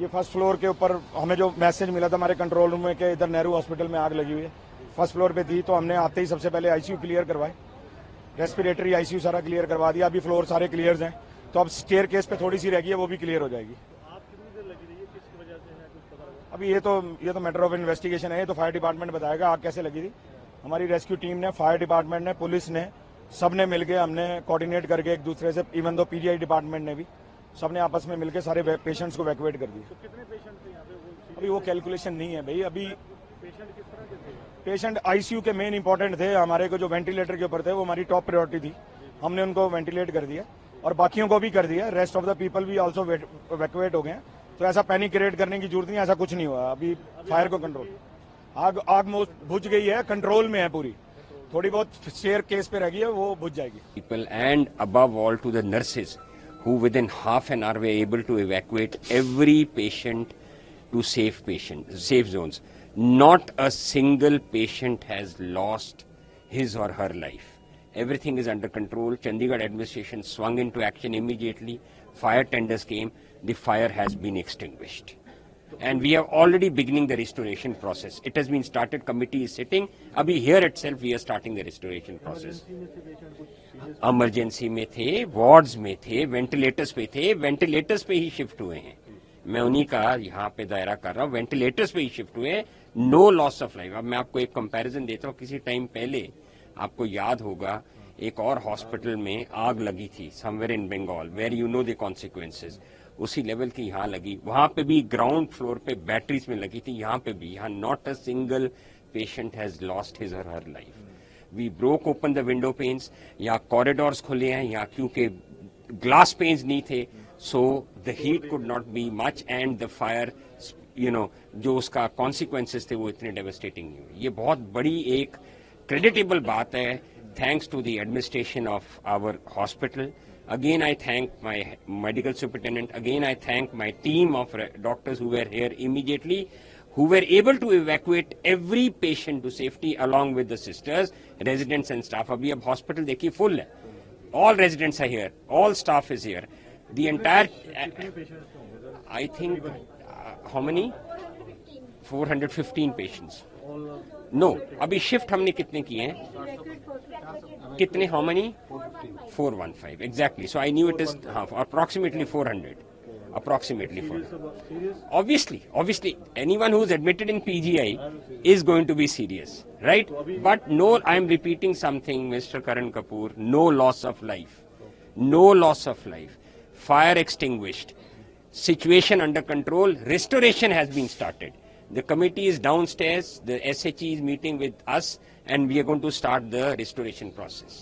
ये first floor के ऊपर हमें जो मैसेज मिला था हमारे कंट्रोल रूम में कि इधर नेहरू हॉस्पिटल में आग लगी हुई है, फर्स्ट फ्लोर पे थी, तो हमने आते ही सबसे पहले आईसीयू क्लियर करवाए, रेस्पिरेटरी आईसीयू सारा क्लियर करवा दिया। अभी फ्लोर सारे क्लियर हैं, तो अब स्टेयर केस पे थोड़ी सी रह गई है, वो भी क्लियर हो जाएगी। अभी ये तो मैटर ऑफ इन्वेस्टिगेशन है, ये तो फायर डिपार्टमेंट बताएगा आग कैसे लगी थी। हमारी रेस्क्यू टीम ने, फायर डिपार्टमेंट ने, पुलिस ने, सब ने मिलकर हमने कोऑर्डिनेट करके एक दूसरे से, इवन दो पीजीआई डिपार्टमेंट ने भी, सबने आपस में मिलकर सारे पेशेंट्स को वैक्यूएट कर दिए। तो कितने पेशेंट थे यहाँ पे? अभी वो कैलकुलेशन नहीं है भाई। अभी पेशेंट किस तरह के थे? पेशेंट आईसीयू के मेन इंपॉर्टेंट थे, हमारे को जो वेंटिलेटर के ऊपर थे वो हमारी टॉप प्रायोरिटी थी, हमने उनको वेंटिलेट कर दिया और बाकियों को भी कर दिया। रेस्ट ऑफ द पीपल भी ऑल्सो वैक्यूएट हो गए हैं, तो ऐसा पैनिक क्रिएट करने की जरूरत नहीं, ऐसा कुछ नहीं हुआ। अभी फायर को कंट्रोल, आग बुझ गई है, कंट्रोल में है पूरी, थोड़ी बहुत स्टेयर केस पे रह गई है, वो बुझ जाएगी। People and above all to the nurses who within half an hour were able to evacuate every patient to safe zones. Not a single patient has lost his or her life. Everything is under control. Chandigarh administration swung into action immediately. Fire tenders came. The fire has been extinguished. And we are already beginning the restoration process. It has been started, committee is sitting. Abhi here itself we are starting the restoration process. Emergency में थे, wards में थे, ventilators पे थे, ventilators पे ही shift हुए हैं। मैं उन्हीं का यहाँ पे दायरा कर रहा हूँ, ventilators पे ही shift हुए हैं, no loss of life। अब मैं आपको एक comparison देता हूँ, किसी टाइम पहले आपको याद होगा एक और हॉस्पिटल में आग लगी थी, somewhere in Bengal, where you know the consequences। उसी लेवल की यहाँ लगी, वहां पे भी ग्राउंड फ्लोर पे बैटरीज में लगी थी, यहाँ पे भी, यहाँ not a single patient has lost his or her life. We broke open the window panes, यहाँ कॉरिडोर्स खुले हैं, यहाँ क्योंकि ग्लास पेन्स नहीं थे, so the heat could not be much and the fire जो उसका कॉन्सिक्वेंसेस थे वो इतने डेवस्टेटिंग नहीं हुए। ये बहुत बड़ी एक क्रेडिटेबल बात है, thanks to the administration of our hospital. Again, I thank my medical superintendent. Again, I thank my team of doctors who were here immediately, who were able to evacuate every patient to safety along with the sisters, residents and staff. Abhi ab hospital dekhiye full hai. All residents are here. All staff is here. The entire, I think, how many? 415 patients. No, अभी shift हमने कितने किए हैं? कितने? How many? 415 exactly. So I knew it is approximately 400. Approximately 400. Obviously, anyone who is admitted in PGI is going to be serious, right? But no, I am repeating something, Mr. Karan Kapoor. No loss of life. No loss of life. Fire extinguished. Situation under control. Restoration has been started. The committee is downstairs, the SHE is meeting with us, and we are going to start the restoration process.